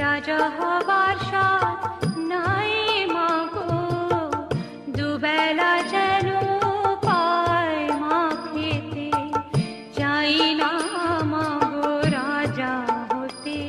রাজা হবার সাথ নাই মাগো, দুবেলা যেন পায় মা খেতে, চাই না মাগো রাজা হতে।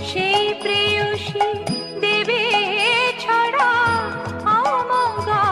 সেই প্রেয়সী দেবে ছড়া আমঙ্গল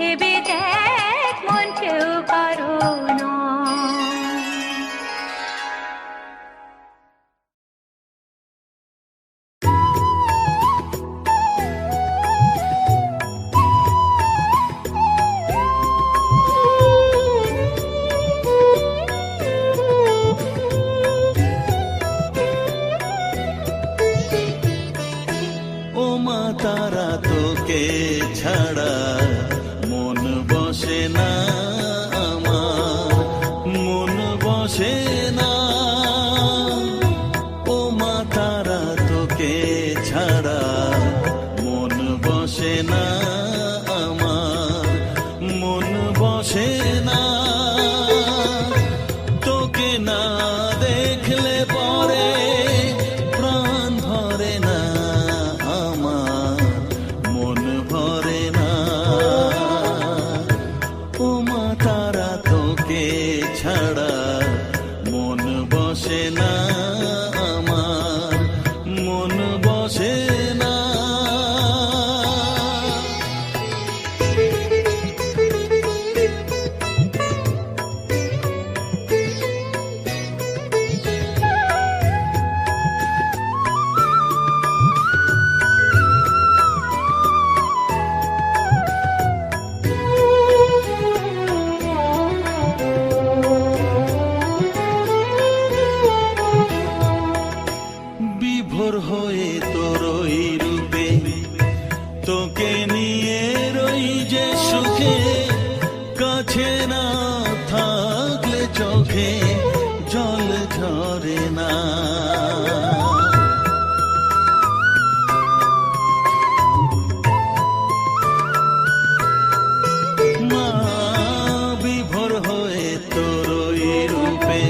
ভেবে দেখ মন কেউ কারো নয়। ও মা তারা তোকে ছাড়া মন বসে না আমার, মন বসে না। ও মা তারা তোকে ছাড়া মন বসে না আমার, মন বসে না। তোকে না দেখলে পরে প্রাণ ভরে না আমার, মন ভরে না। ও মা তারা তোকে ছাড়া মন বসে না আমার, মন বসে না। বিভোর হয়ে তোর ওই রূপে তোকে নিয়ে রই যে সুখে, কাছে না থাকলে চোখে জল ঝরে না। মা বিভোর হয়ে তোর ওই রূপে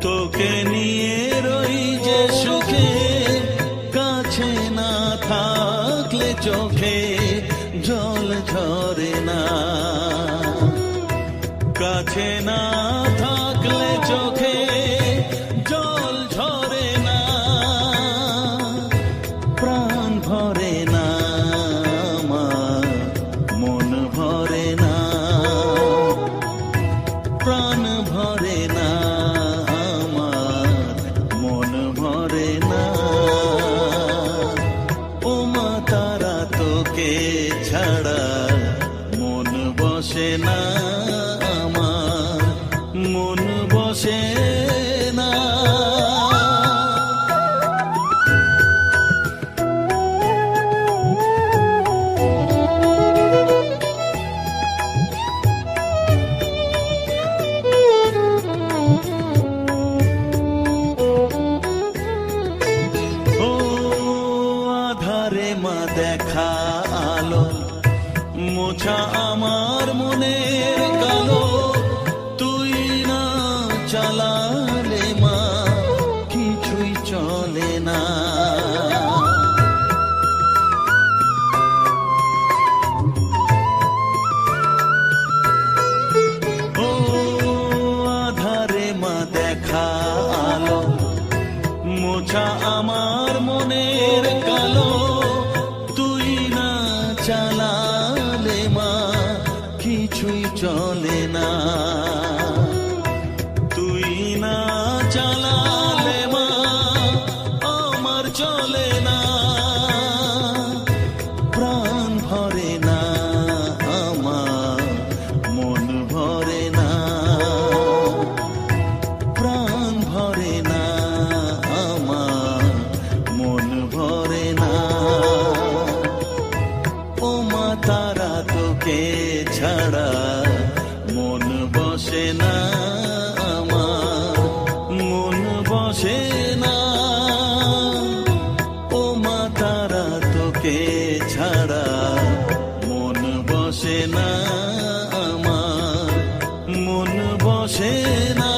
তোকে নিয়ে রই যে সুখে, কাছে না থাকলে চোখে জল ঝরে না। কাছে না থাকলে চোখে জল ঝরে না, প্রাণ ভরে না আমার, মন ভরে না, প্রাণ ভরে না আমার, মন ভরে না। ও মা তারা তোকে ছাড়া মন বসে না আমার, মন বসে না। ও আধারে মা দেখা আলো, মোছা আমার মনের কালো, তুই না চালালে মা কিছুই চলে না। ও আধারে মা দেখা আলো, মোছা আমার মনের কালো, তুই না চালালে মা কিছুই চলে না। তুই না চালালে মা আমার চলে না, প্রাণ ভরে না আমার, মন ভরে না, প্রাণ ভরে না আমার, মন ভরে না। ও মা তারা তোকে ছাড়া মন বসে না আমার, মন বসে না। ও মা তারা তোকে ছাড়া মন বসে না আমার, মন বসে না।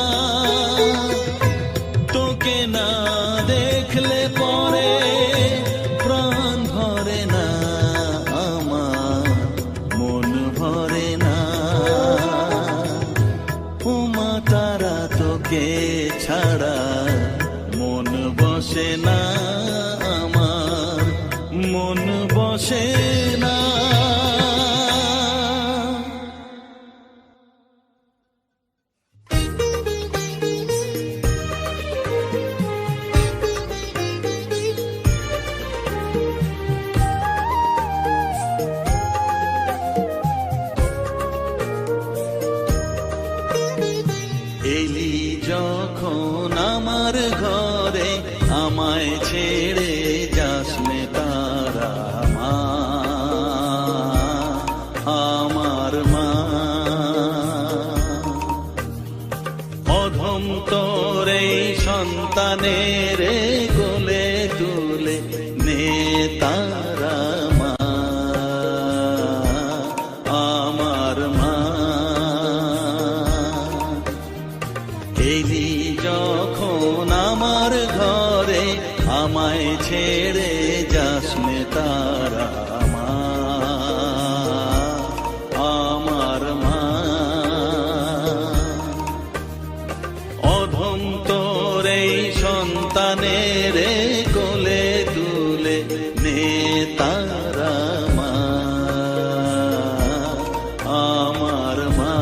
তোকে না দেখলে পরে প্রাণ ভরে না আমার, মন ভরে না। ও মা তারা তোকে ছাড়া মন বসে না আমার, মন বসে না। যখন আমার ঘরে আমায় ছেড়ে যাস নে তারা মা, আমার মা। অধম তোর এই সন্তানের কোলে তুলে নে তারা মা, আমার মা। এলি যখন আমার ঘরে আমায় ছেড়ে যাস নে তারা মা, আমার মা। অধম তোর এই সন্তানের কোলে তুলে নে তারা মা, আমার মা।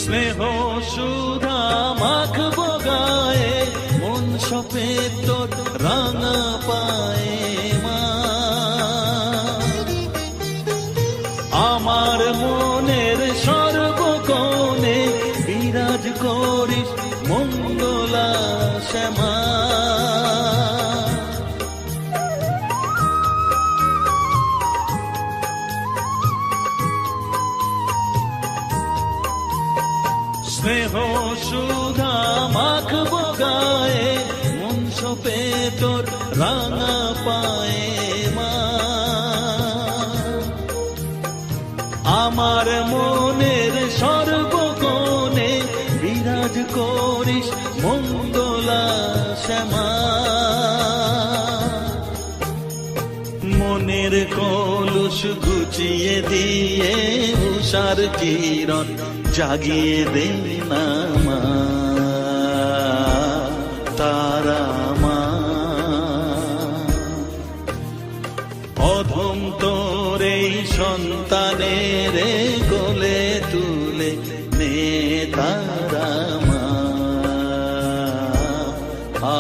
স্নেহ সুধা মাখবো গায়ে, মন সপে তোর রাঙা পায়ে মা। আমার মনের সর্বকোণে বিরাজ করিস মঙ্গলা শ্যামা। স্নেহ সুধা মাখবো গায়ে, মন সপে তোর রাঙা পায়ে মা। আমার মনের সর্বকোণে বিরাজ করিস মঙ্গলা শ্যামা। মনের কলুষ ঘুচিয়ে দিয়ে উষার কিরণ জাগিয়ে দে না মা, তারা মা। অধম তোর এই সন্তানের কোলে তুলে নে তারা মা,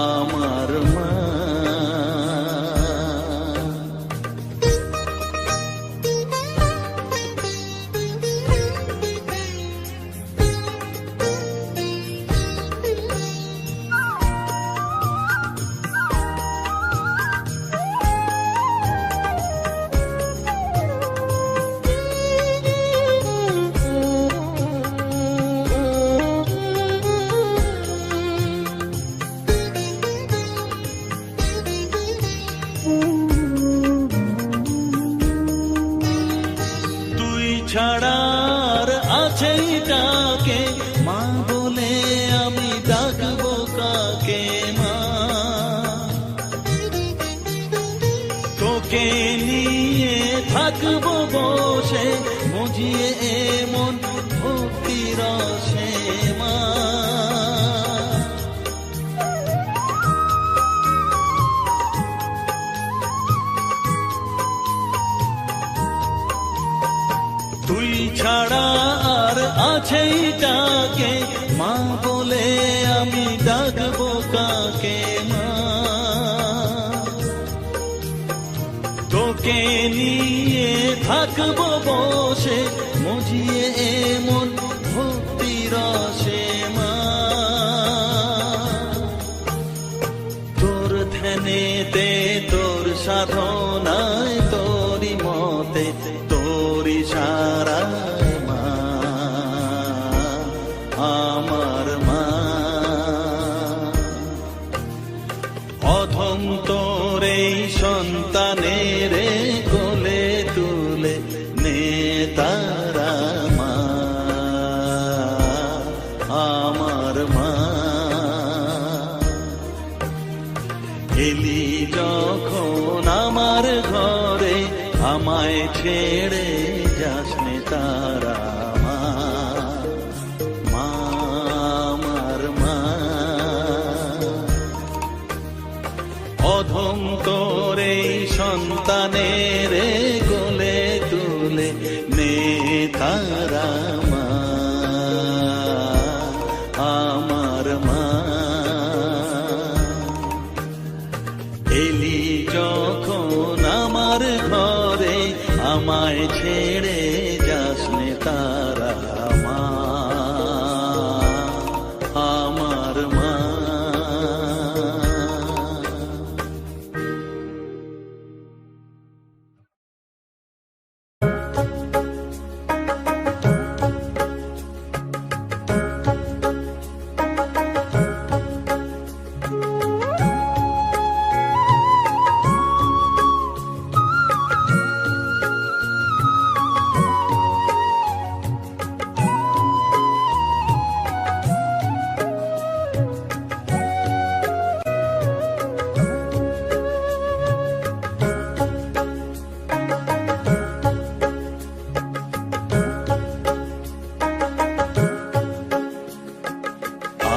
আমার মা। ছাড়ার আছে ডাকে মা বলে আমি ডাকবো কাকে মা। তোকে নিয়ে থাকবো বসে মজিয়ে এমন ভক্তি রসে মা। তুই ছাড়া আর আছে ডাকে মা বলে আমি ডাকবো কাকে মা। তোকে নিয়ে থাকবো বসে মজিয়ে এমন ভক্তি রসে মা। তোর ধ্যানেতে তোর সাধনায় তোরি মতে তোরি সারায় মা, আমার মা। অধম তোর এই সন্তানের কোলে তুলে নে তারা মা, আমার মা। এলি যখন আমার ঘরে আমায় ছেড়ে যাস নে তারা মা, মা, আমার মা। অধম তোর এই সন্তানের গোলে তুলে নে তারা মা, আমার মা। এলি যখন আমার ঘরে, আমায় ছেড়ে যাস নে তারা মা, আমার মা।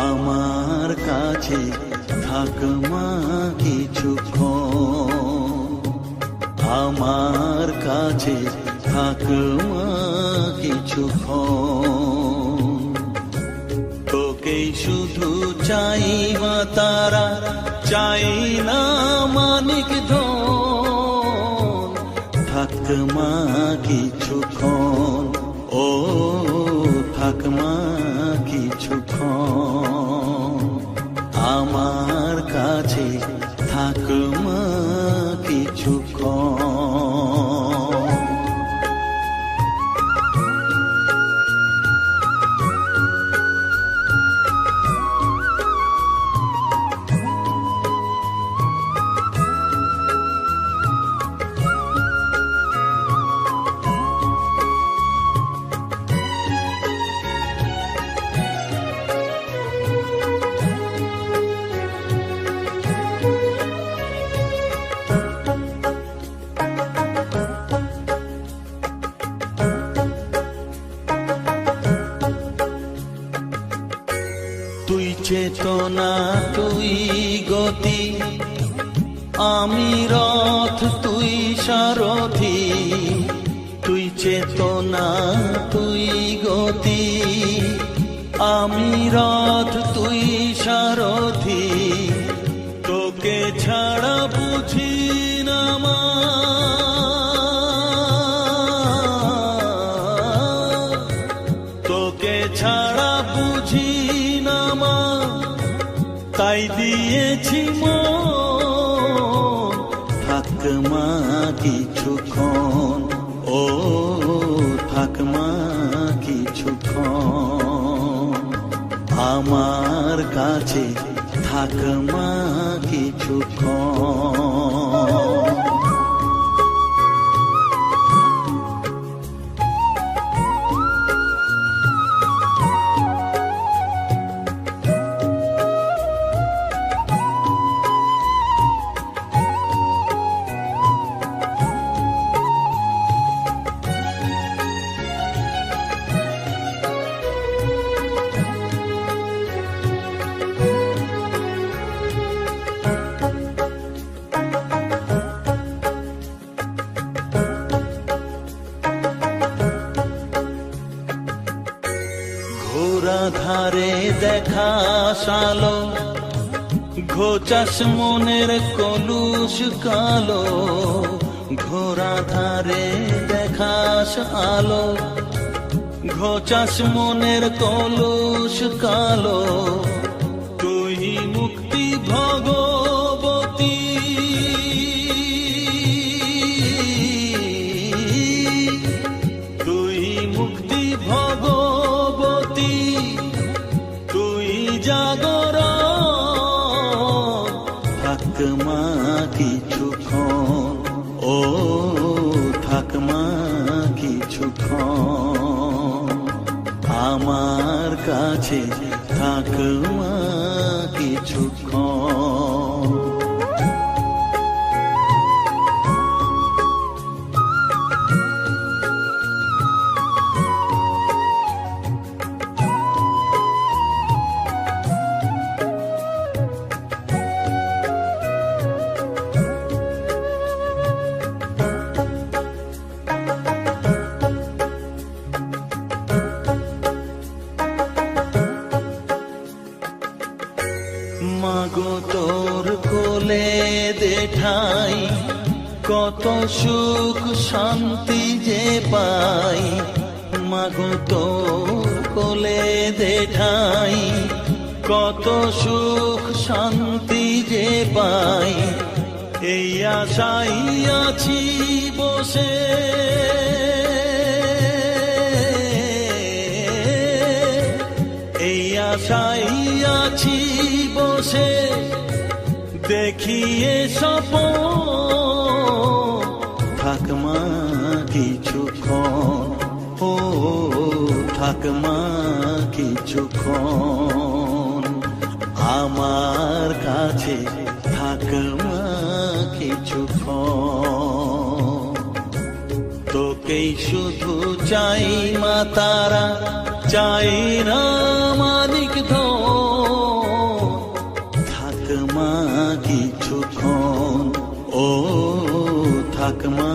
আমার কাছে থাক মা কিছুক্ষণ, আমার কাছে থাক মা কিছুক্ষণ। তোকেই শুধু চাই মা তারা, চাই না মানিক ধন। থাক মা কিছুক্ষণ, ও থাক মা কিছুক্ষণ। আমার কাছে থাক মা কিছুক্ষণ। তুই চেতনা, তুই গতি, আমি রথ, তুই সারথি। তুই চেতনা, তুই গতি, আমি রথ, তুই সারথি। তোকে ছাড়া বুঝি না মা, তোকে ছাড়া বুঝি না মা। তাই দিয়েছি মন, থাক মা কিছুক্ষণ, ও থাক মা কিছুক্ষণ। আমার কাছে থাক মা কিছুক্ষণ। ঘোরা ধারে দেখা সালো, ঘোচাস মনের কলুষ কালো। ঘোরা ধারে দেখাস আলো, ঘোচাস মনের কলুষ কালো। তুই মুক্তি ভগবতী, তুই মুক্তি ভগবতী, তুই জাগরণ। থাক মা কিছুক্ষণ, ও থাক মা কিছুক্ষণ। আমার কাছে থাক মা কিছুক্ষণ। মাগো তোর কোলে দেঠাই কত সুখ শান্তি যে পাই, মাগো তোর কোলে দেঠাই কত সুখ শান্তি যে পাই, এই আশাই আছি বসে, এই আশাই আছি বসে, দেখিয়ে স্বপন থাকমা কিছুক্ষণ, ও থাকমা কিছুক্ষণ আমার কাছে, থাকমা কিছুক্ষণ। তোকেই শুধু চাই মা তারা, চাই না মানিক ধন, থাকমা কিছুক্ষণ, ও থাকমা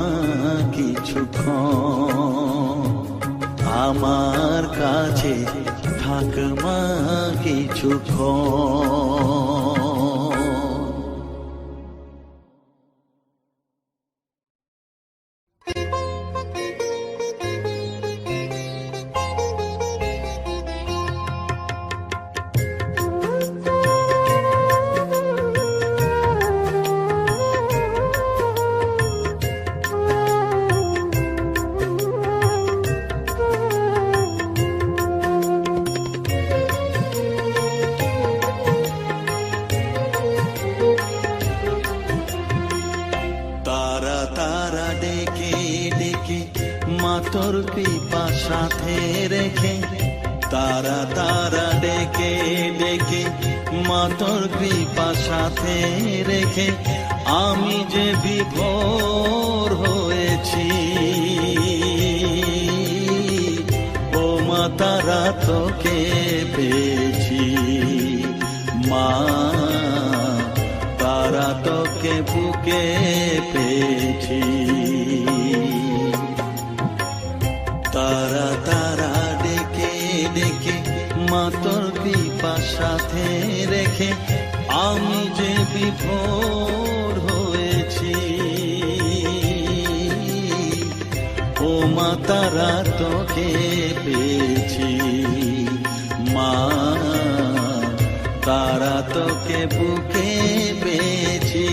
কিছুক্ষণ আমার কাছে, থাকমা কিছুক্ষণ। তোর কৃপা সাথে রেখে, তারা তারা ডেকে ডেকে মা তোর কৃপা সাথে রেখে, আমি যে বিভোর হয়েছি, ও মা তারা তোকে পেয়েছি, মা তারা তোকে বুকে পেয়েছি। তারা তারা ডেকে ডেকে মা তোর কৃপা সাথে রেখে, আমি যে বিভোর হয়েছি, ও মা তারা তোকে পেয়েছি, মা তারা তোকে বুকে পেয়েছি।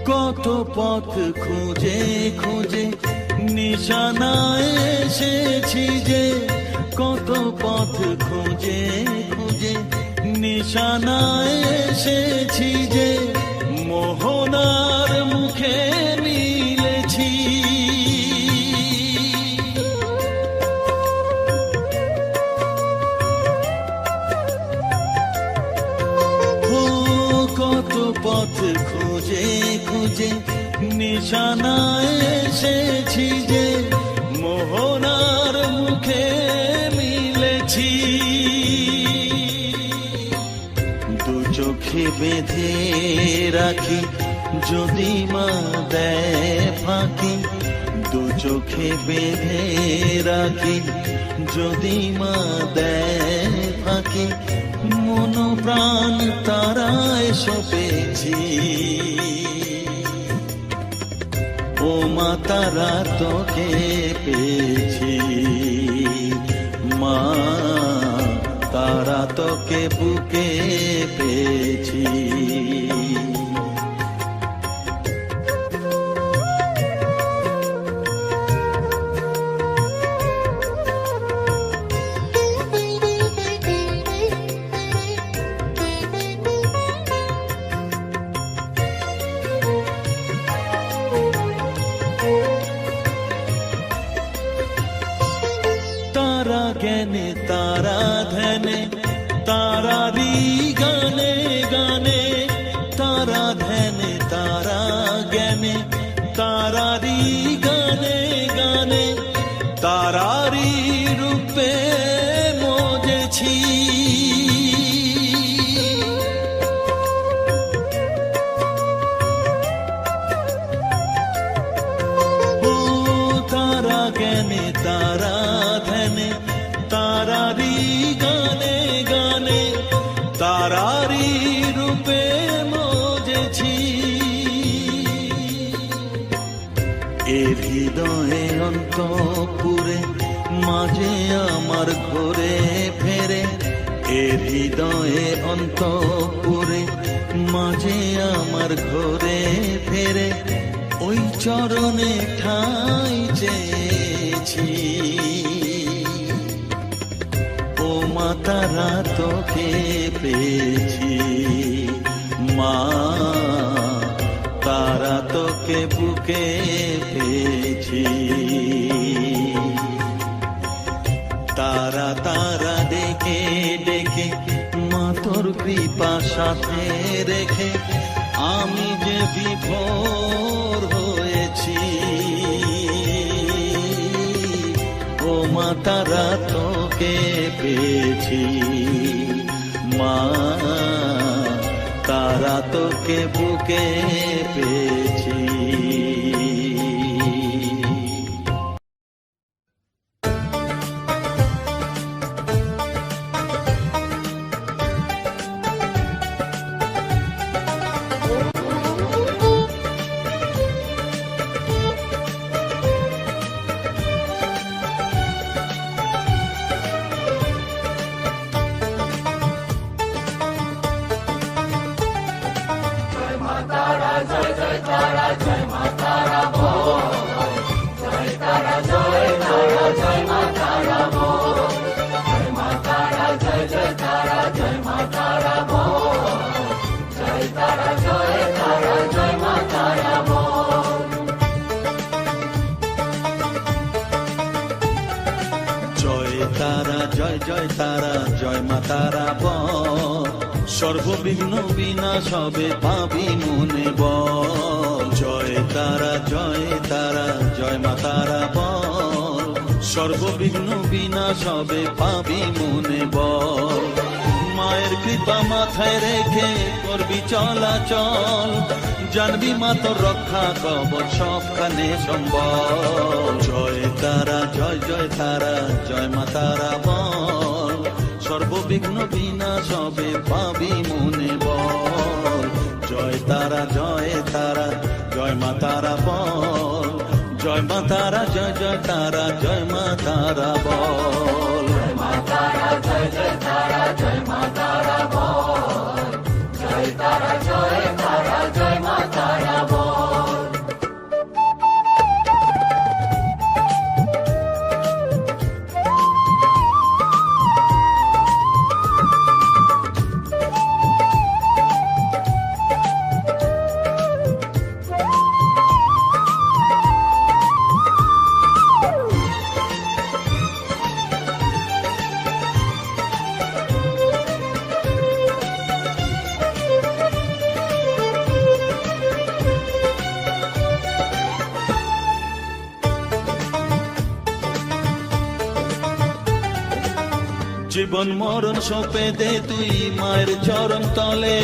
কত পথ খুঁজে খুঁজে নিশানায় এসেছি যে, কত পথ খুঁজে খুঁজে নিশানায় এসেছি যে, মোহনার মুখে মিলেছি। কত পথ খুঁজে খুঁজে নিশানায় এসেছি যে, মোহনার মুখে মিলেছি। দু চোখে বেঁধে রাখি যদি মা দেয় ফাঁকি, দু চোখে বেঁধে রাখি যদি মা দেয় ফাঁকি, মন প্রাণ তারায় সপেছি, ও মা তারা তোকে পেয়েছি, মা তারা তোকে বুকে পেয়েছি। জ্ঞানে তারা ধ্যানে তারারি গানে গানে তারা ধ্যানে তারা জ্ঞানে তারারি গানে গানে তারারি রূপে মজেছি ও তারা জ্ঞানে তারা ধ্যানে তারারি গানে গানে তারারি রূপে মজেছি এর হৃদয়ে অন্তপুরে মাঝে আমার ঘরে ফেরে এর হৃদয়ে অন্তপুরে মাঝে আমার ঘরে ফেরে ওই চরণে ঠাঁই চেয়েছি ও মা তারা তোকে পেয়েছি মা তারা তোকে বুকে পেয়েছি তারা তারা ডেকে ডেকে মা তোর কৃপা সাথে রেখে আমি যে বিভোর হয়েছি ও মা তারা তোকে পেয়েছি মা তারা তোকে বুকে পেয়েছি জয় তারা জয় মা তারা বল সর্ববিঘ্ন বিনাশ হবে পাবি মনে বল জয় তারা জয় মা তারা বল সর্ববিঘ্ন বিনাশ হবে পাবি মনে বল মায়ের কৃপা মাথায় রেখে করবি চলাচল জানবি মা তোর রক্ষা কবচ সবখানে সম্বল জয় তারা জয় মা তারা বল সর্ববিঘ্ন বিনাশ হবে পাবি মনে বল জয় তারা জয় মা তারা বল জয় মা তারা জয় তারা জয় মা তারা বল জয় মা তারা জয় মা তারা বল জয় তারা জয় মা তারা বল জীবন মরণ সঁপে দে তুই মায়ের চরণ তলে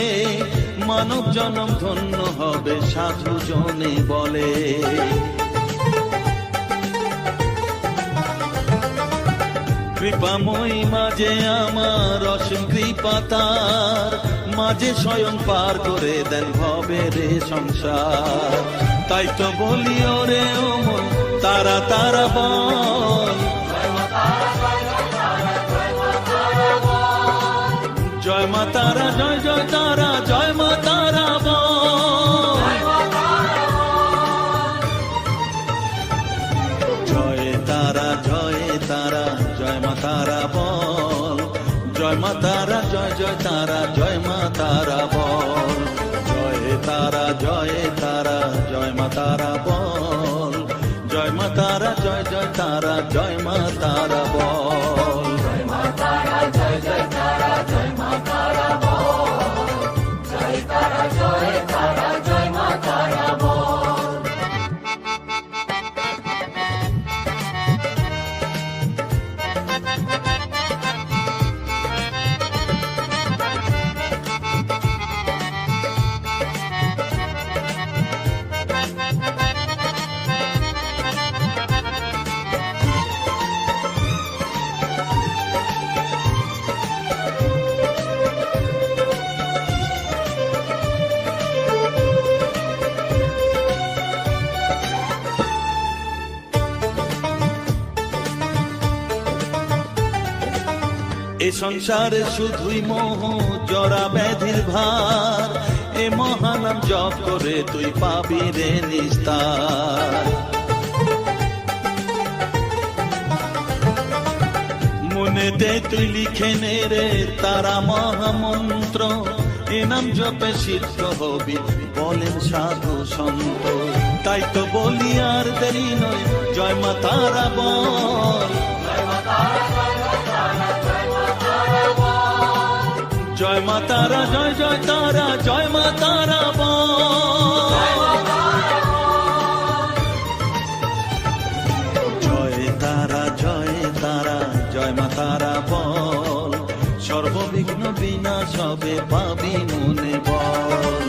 মানব জনম ধন্য হবে সাধু জনে বলে কৃপাময়ী মাঝে আমার অসীম কৃপা তার মাঝে স্বয়ং পার করে দেন ভবের সংসার তাই তো বলি ওরে ও মন তারা তারা বল জয় মা তারা জয় তারা জয় মা তারা বল জয় তারা জয় মা তারা বল জয় মা তারা জয় তারা জয় মা তারা বল জয় তারা জয় মা তারা বল জয় মা তারা জয় তারা জয় মা তারা বল এ সংসারে শুধুই মোহ জরা ব্যাধির ভার, এ মহানাম জপ করে তুই পাবি রে নিস্তার। মনেতে তুই লিখে নে রে তারা মহামন্ত্র, এ নাম জপে সিদ্ধ হবি বলেন সাধু সন্ত। তাই তো বলি আর দেরি নয়, জয় মা তারা বল, জয় মা তারা, জয় জয় তারা, জয় মা তারা বল। জয় তারা, জয় তারা, জয় মা তারা বল, সর্ববিঘ্ন বিনাশ হবে পাবি মনে বল।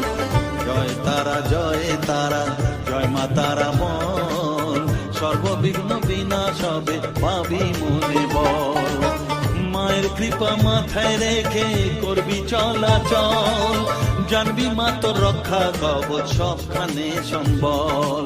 জয় তারা, জয় তারা, জয় মা তারা বল, সর্ববিঘ্ন বিনাশ হবে পাবি মনে বল। মায়ের কৃপা মাথায় রেখে করবি চলাচল, জানবি মা তোর রক্ষা কবচ সবখানে সম্বল।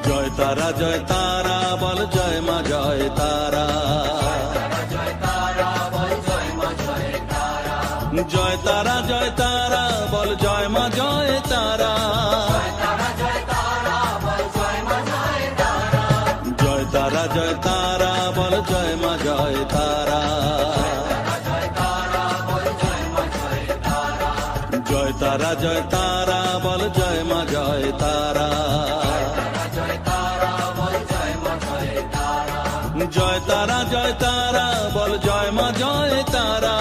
জয় তারা, জয় তারা বল, জয় মা জয় তারা, জয় তারা, জয় তারা বল, জয় মা জয় তারা, জয় তারা, জয় তারা বল, জয় মা জয় তারা, জয় তারা, জয় তারা বল, জয় মা জয় তারা, জয় তারা, জয় তারা বল, জয় মা জয় তারা,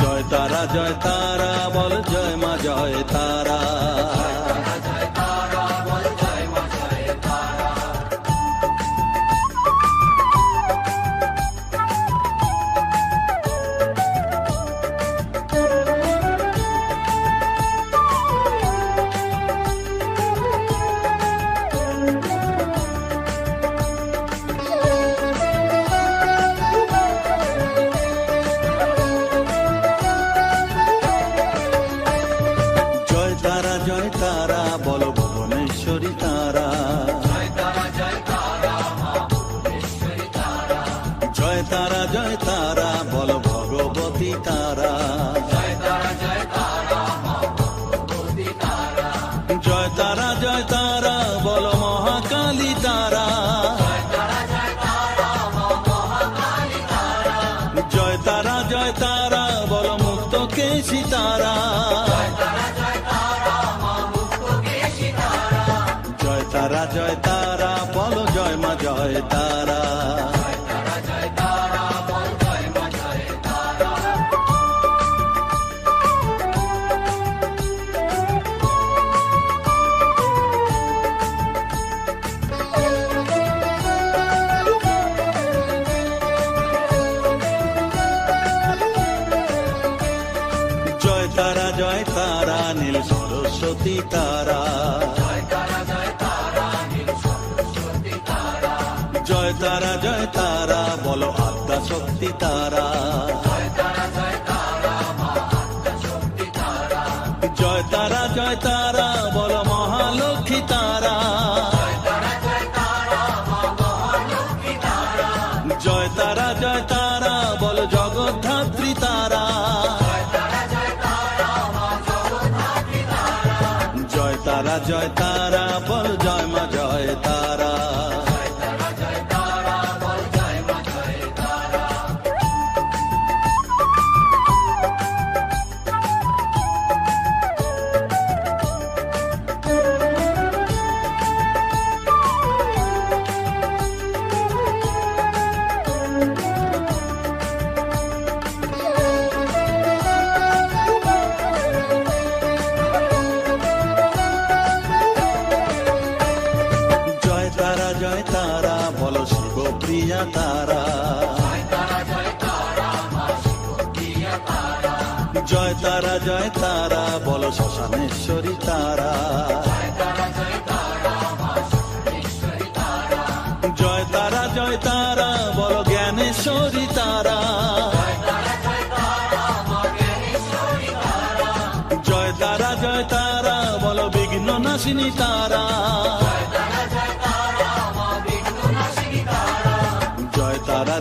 জয় তারা, জয় তারা বল, জয় মা জয় তারা। জয় তারা বল, ভুবনেশ্বরী তারা, জয় তারা, জয় তারা বল, ভগবতী তারা, জয় তারা, জয় তারা বল, মহাকালী তারা, জয় তারা, জয় তারা বল, মুক্ত কেশী তারা, জয় তারা, জয় তারা বল, জয় মা জয় তারা। জয় তারা, জয় তারা নীল সরস্বতী তারা, জয় তারা, জয় তারা বলো আদ্যা শক্তি তারা, জয় তারা, জয় তারা বলো মহালক্ষ্মী তারা, জয় তারা, জয় তারা বলো জগদ্ধাত্রী তারা, জয় তারা, তারা জয় তারা বল জয় মা জয় তারা। জয় তারা বলো শিবপ্রিয়া তারা। জয় তারা বলো শ্মশানেশ্বরী তারা। জয় তারা বলো জ্ঞানেশ্বরী তারা। জয় তারা বলো বিঘ্ন নাশিনী তারা।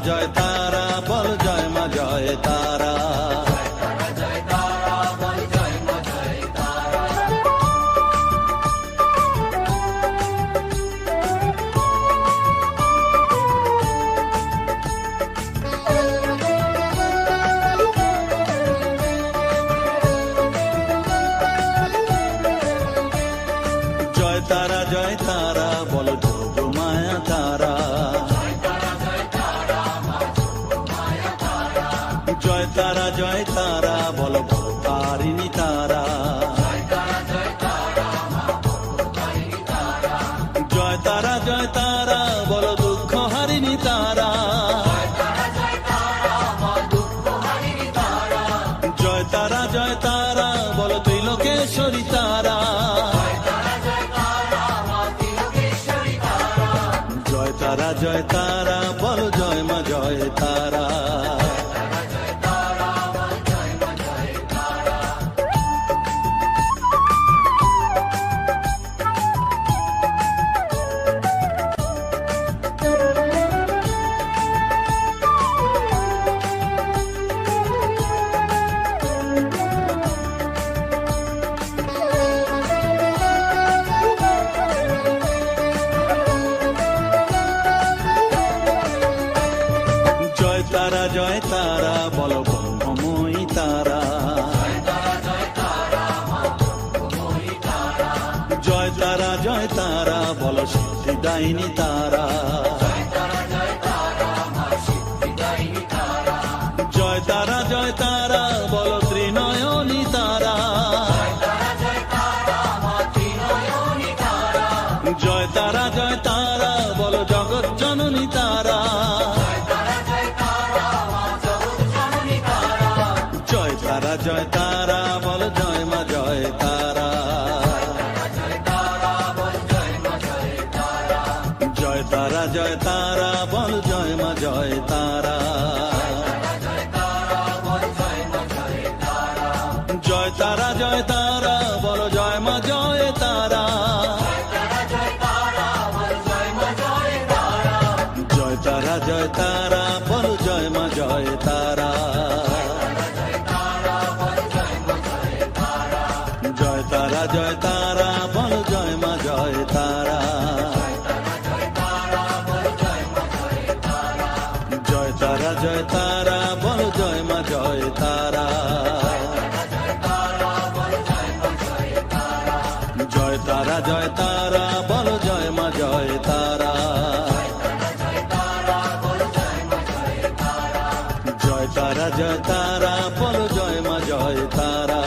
জয় তারা বল জয় মা জয় তারা। জয় তারা বলো যোগ মায়া তারা। জয় তারা বলো ভবতারিণী তারা। জয় তারা বলো দুঃখ হারিণী তারা। জয় তারা বলো ত্রিলোকেশ্বরী তারা। জয় তারা বলো জয় মা জয় তারা। জয় তারা বলো ব্রহ্মময়ী তারা। জয় তারা বলো সিদ্ধিদায়িনী তারা। জয় তারা বলো ত্রিনয়নী তারা। জয় তারা বলো জগৎ জননী তারা। জয় তারা বল জয় মা জয় তারা। জয় তারা বল জয় মা জয় তারা। জয় তারা বল জয় মা জয় তারা। জয় তারা বল জয় মা জয় তারা। জয় তারা বল জয় মা জয় তারা। জয় তারা বল জয় মা জয় তারা। জয় তারা বল জয় মা জয় তারা। জয় তারা বল জয় মা জয় তারা।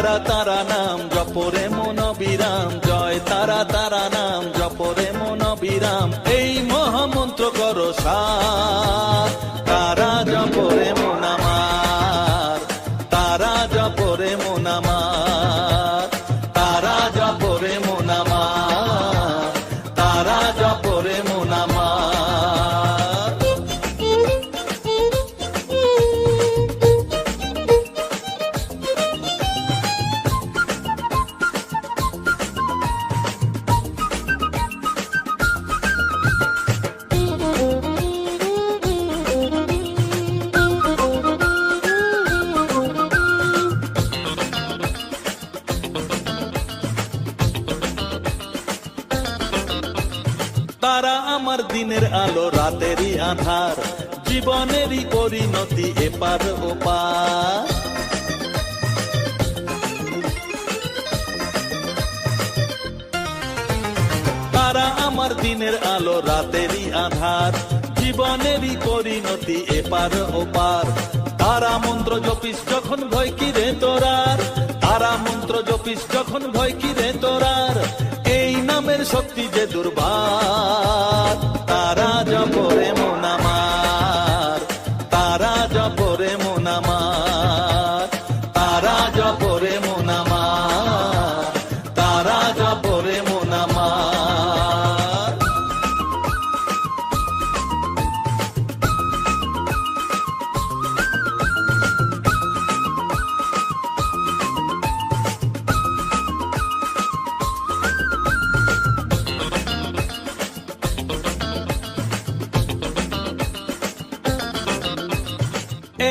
তারা তারা নাম জপরে মন বিরাম, জয় তারা তারা নাম জপরে মন বিরাম, এই মহামন্ত্র করো সার, তারা জপরে মন আমার, তারা জপরে মন আমার, তারা জপরে মন আমার, তারা জপরে মন আমার। তারা আমার দিনের আলো রাতেরই আধার, জীবনেরই পরিণতি এপার ওপার। তারা আমার দিনের আলো রাতেরই আধার, জীবনেরই পরিণতি এপার ওপার। তারা মন্ত্র জপিস যখন ভয় কি রে তোরার, তারা মন্ত্র জপিস যখন ভয় কি রে তোরার, এই নামের শক্তি যে দুর্বার, তারা জপরে মন আমার, তারা জপরে মন আমার, তারা জপরে মন আমার, তারা জপরে মন আমার।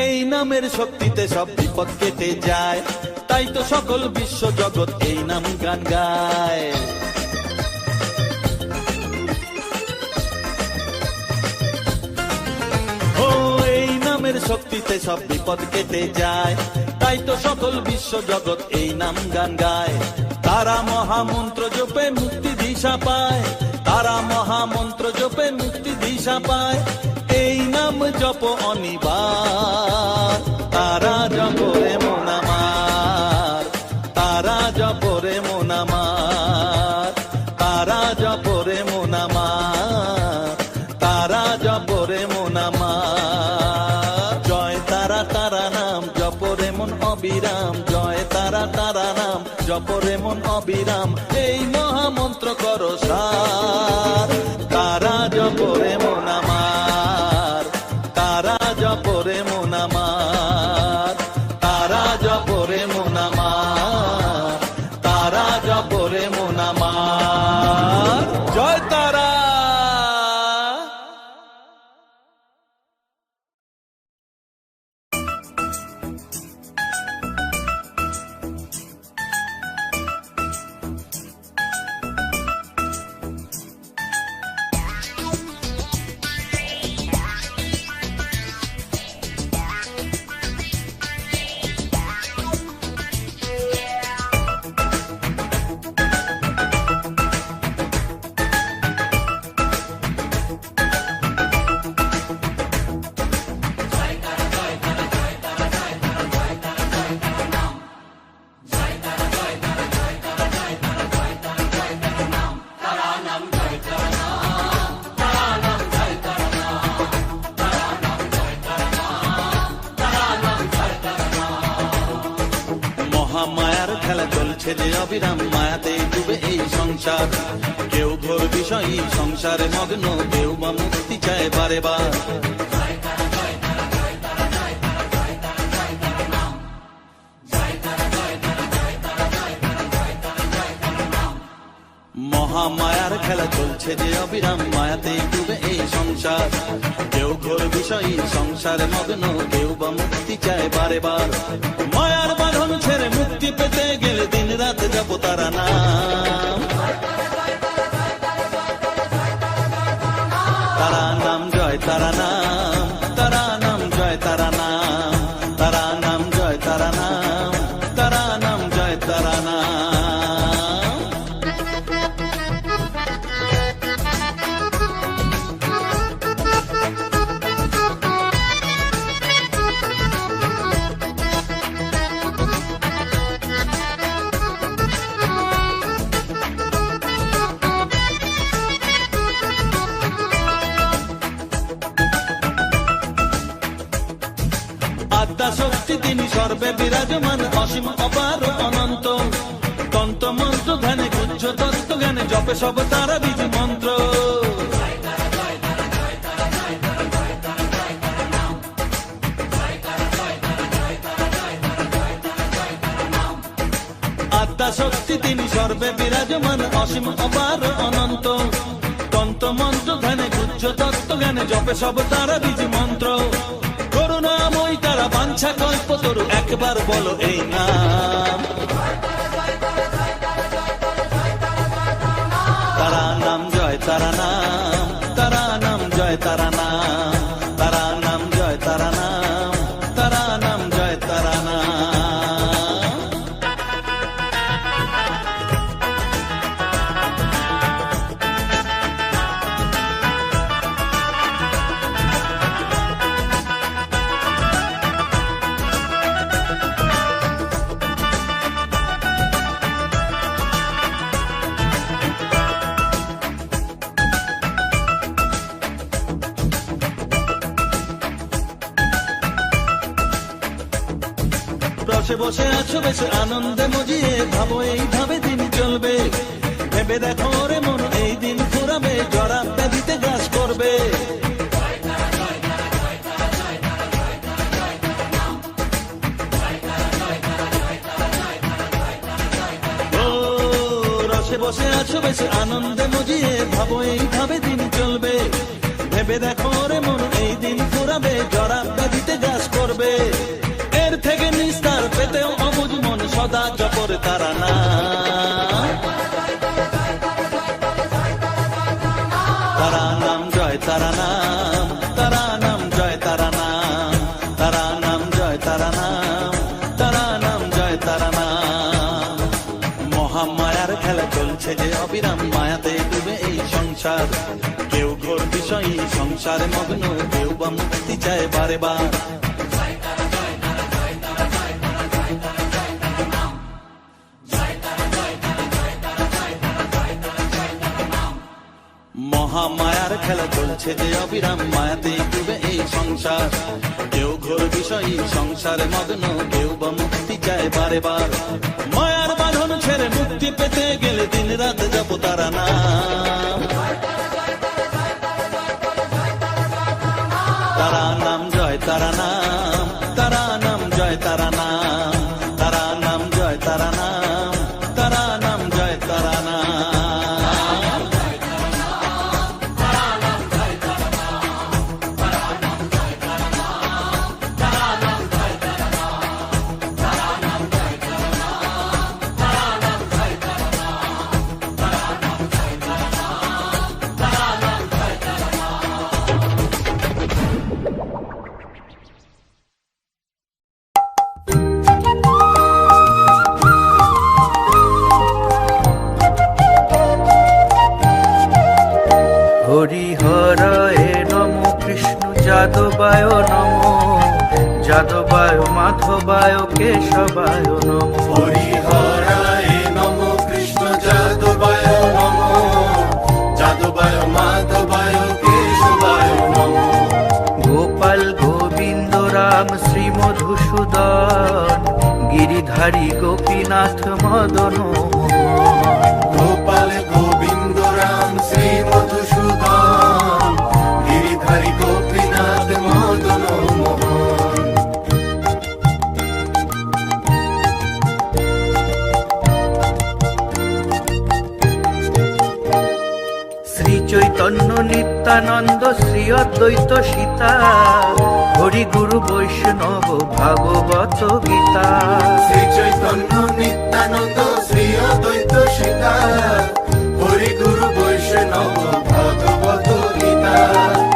এই নামের শক্তিতে সব বিপদ কেটে যায়, তাই তো সকল বিশ্ব জগৎ এই নাম গান গায়। ও এই নামের শক্তিতে সব বিপদ কেটে যায়, তাই তো সকল বিশ্ব জগৎ এই নাম গান গায়। তারা মহামন্ত্র জপে মুক্তি দিশা পায়, তারা মহামন্ত্র জপে মুক্তি দিশা পায়, এই নাম জপ অনিবার, তারা জপরে মন আমার, তারা জপরে মন আমার, তারা জপরে মন আমার, তারা জপরে মন আমার। জয় তারা তারা নাম জপরে মন অবিরাম, জয় তারা তারা নাম জপরে মন অবিরাম, এই মহামন্ত্র করো সার, তারা জপরে মন আমার, তারা জপরে মন আমার, তারা জপরে মন আমার, তারা জপরে মন আমার। জয় তারা। মায়ার খেলা চলছে যে অবিরাম, মায়াতে ডুবে এই সংসার, কেউ ঘোর বিষয়ী সংসারে মগ্ন, কেউ বা মুক্তি চায় বারে বার। মহামায়ার খেলা চলছে যে অবিরাম, মায়াতে ডুবে এই সংসার, কেউ ঘোর বিষয়ী সংসারে মগ্ন, কেউ বা মুক্তি চায় বারে বার। মায়ার বাঁধন ছেড়ে মুক্তি পেতে গেলে দিন রাত জপ তারা নাম, তারা নাম জয় তারা নাম, তারা নাম জয় তারা নাম, তারা নাম জয় তারা নাম, তারা নাম জয় তারা নাম। অসীম অপার অনন্ত, তন্ত্র মন্ত্র ধ্যানে গুহ্য তত্ত্ব জ্ঞানে জপে সব তারা বীজ মন্ত্র। আত্মা শক্তি তিনি সর্বে বিরাজমান, অসীম অপার অনন্ত, তন্ত্র মন্ত্র ধ্যানে গুহ্য তত্ত্ব জ্ঞানে জপে সব তারা বীজ মন্ত্র। করুণাময়ী তারা বাঞ্ছা কল্পতরু, একবার বলো এই নাম। তারা নাম জয় তারা নাম, তারা নাম জয় তারা নাম, তারা নাম জয় তারা নাম, তারা নাম জয় তারা নাম। রসে বসে আছো বেশে আনন্দে মজিয়ে, ভাবো এইভাবে দিন চলবে। ভেবে দেখো রে মন এই দিন ফুরাবে, জরা ব্যাধিতে গ্রাস করবে। ও রসে বসে আছো বেশে আনন্দে মজিয়ে, ভাবো এইভাবে দিন চলবে। ভেবে দেখো রে মন এই দিন ফুরাবে, জরা ব্যাধিতে গ্রাস করবে। এর থেকে নিস্তার পেতেও অবুঝ মন সদা জপরে তারা নাম। তারা নাম জয় তারা নাম, তারা নাম জয় তারা নাম, তারা নাম জয় তারা নাম, তারা নাম জয় তারা নাম। মহামায়ার খেলা চলছে যে অবিরাম, মায়াতে ডুবে এই সংসার। কেউ ঘোর বিষয়ী সংসারে মগ্ন, কেউ বা মুক্তি চায় বারে বার। মহামায়ার খেলা চলছে যে অবিরাম, মায়াতে ডুবে এই সংসার। কেউ ঘোর বিষয়ী সংসারে মগ্ন, কেউ বা মুক্তি চায় বারে বার। মায়ার বাঁধন ছেড়ে মুক্তি পেতে গেলে দিন রাত জপ তারা নাম। তারা নাম জয় তারা নাম, তারা নাম জয় তারা নাম, তারা নাম জয় তারা নাম, তারা নাম জয় তারা নাম। হরিহরায় নম, কৃষ্ণ যাদবায় নম, যাদবায় মাধবায় কেশবায় নম। হরিহরায় নম, কৃষ্ণ যাদবায় নম, যাদবায় মাধবায় কেশবায় নম। গোপাল গোবিন্দ রাম শ্রী মধুসূদন, গিরিধারী গোপীনাথ মদন মোহন। গোপাল গোবিন্দ রাম শ্রী মধুসূদন, গিরিধারী গোপীনাথ মদন মোহন। শ্রী চৈতন্য নিত্যানন্দ শ্রী অদ্বৈত সীতা, হরি গুরু বৈষ্ণব ভাগবত গীতা। শ্রী চৈতন্য নিত্যানন্দ শ্রী অদ্বৈত সীতা, হরি গুরু বৈষ্ণব ভাগবত গীতা।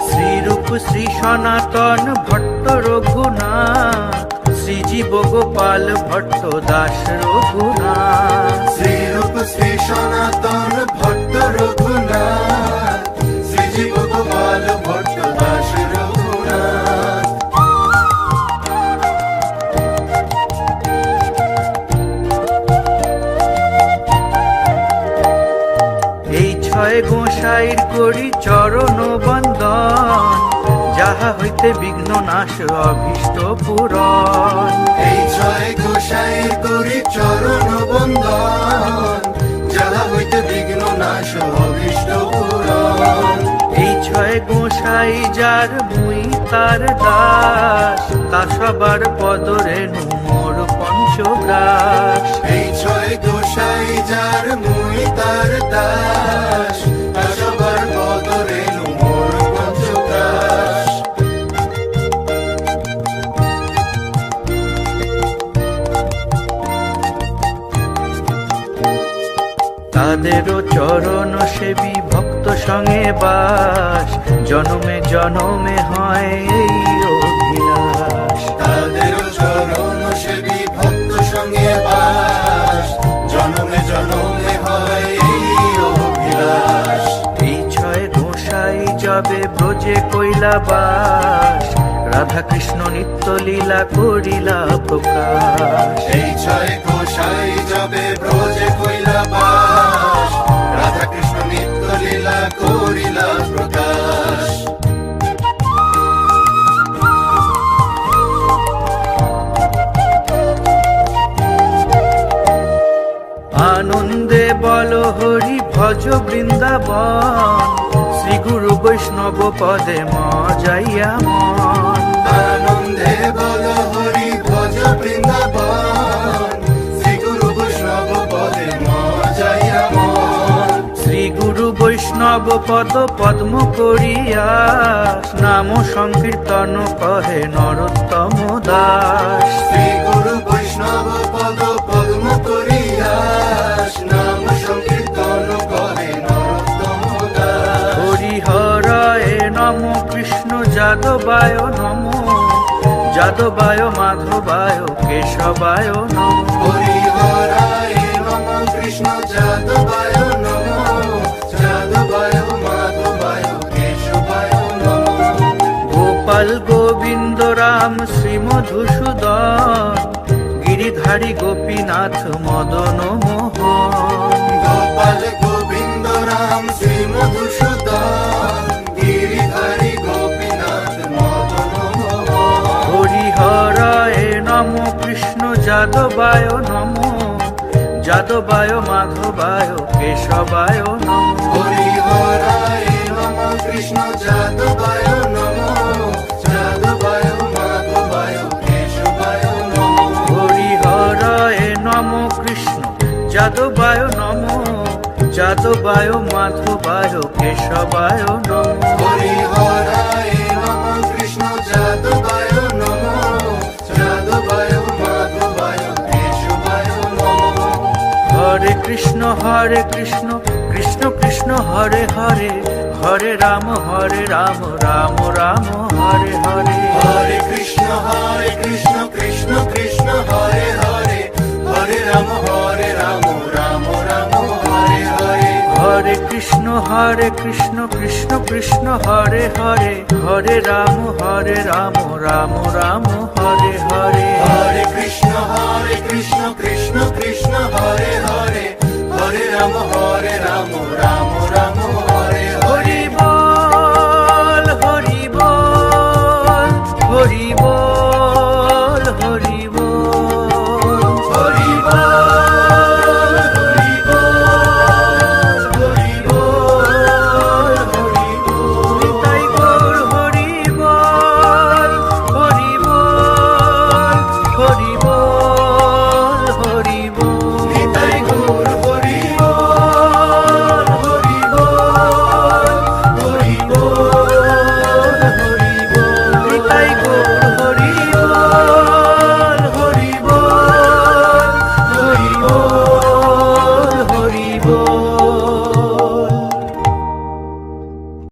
শ্রীরূপ শ্রী সনাতন ভট্ট রঘুনাথ, শ্রীজীব গোপাল ভট্ট দাস রঘুনাথ। শ্রীরূপ শ্রী সনাতন ভট্ট রঘুনাথ, শ্রীজীব গোপাল ভট্ট দাস রঘুনাথ। এই ছয় গোসাইর করি চরণ বন্দন, যাহা হইতে বিঘ্ন নাশ অভীষ্ট পূরণ। এই ছয় গোসাইয়ের করি চরণ বন্দন, যাহা হইতে বিঘ্ন নাশ অভীষ্ট পূরণ। এই ছয় গোসাই যার মুই তার দাস, তা সবার পদরেণু মোর পঞ্চগ্রাস। এই ছয় গোসাই যার মুই তার দাস, তা সবার পদরেণু মোর পঞ্চগ্রাস। তাদেরও চরণ সেবী ভক্ত সঙ্গে বাস, জনমে জনমে হয় এই অভিলাষ। তাদের চরণ সেবী ভক্ত সঙ্গে বাস, জনমে জনমে হয় এই অভিলাষ। এই ছয় গোসাই যাবে ব্রজে কইলা বাস, রাধা কৃষ্ণ নিত্য লীলা করিলা প্রকাশ। এই ছয় গোসাই যাবে ব্রজে কইলা বাস, রাধা কৃষ্ণ নিত্য লীলা করিলা প্রকাশ। আনন্দে বল হরি ভজ বৃন্দাবন, শ্রী গুরু বৈষ্ণব পদে মজাইয়া মন। আনন্দে বল হরি ভজ বৃন্দাবন, শ্রী গুরু বৈষ্ণব পদে মজাইয়া মন। শ্রী গুরু বৈষ্ণব পদ পদ্ম করিয়া, নাম সংকীর্তন কহে নরোত্তম দাস। শ্রী গুরু বৈষ্ণব পদ পদ্ম করিয়া, নাম সংকীর্তন করে নরোত্তম দাস। হরিহরায় নম কৃষ্ণ যাদবায় নম, যাদবায় মাধবায় কেশবায় নম। হরিহরায় নম কৃষ্ণ যাদবায় নম, যাদবায় মাধবায় কেশবায় নম। গোপাল গোবিন্দ রাম শ্রী মধুসূদন, গিরিধারী গোপীনাথ মদন মোহন। গোপাল গোবিন্দ রাম শ্রী মধুসূদন, গিরিধারী গোপীনাথ মদন মোহন। হরিহরায় নম কৃষ্ণ যাদবায় নম, যাদবায় মাধবায় কেশবায় নম। হরিহরায় নম কৃষ্ণ যাদবায় নম, যাদবায় মাধবায় কেশবায় নম। হরিহরায় নম কৃষ্ণ যাদবায় নম, যাদবায় মাধবায় কেশবায় নম। হরিহরায় নম কৃষ্ণ যাদবায় নম, যাদবায় মাধবায় কেশবায় নম। হরে কৃষ্ণ কৃষ্ণ কৃষ্ণ হরে হরে, হরে রাম রাম রাম হরে হরে। হরে কৃষ্ণ কৃষ্ণ কৃষ্ণ হরে হরে, হরে রাম রাম রাম হরে হরে। হরে কৃষ্ণ কৃষ্ণ কৃষ্ণ হরে হরে, হরে রাম রাম রাম হরে হরে। হরে কৃষ্ণ কৃষ্ণ কৃষ্ণ হরে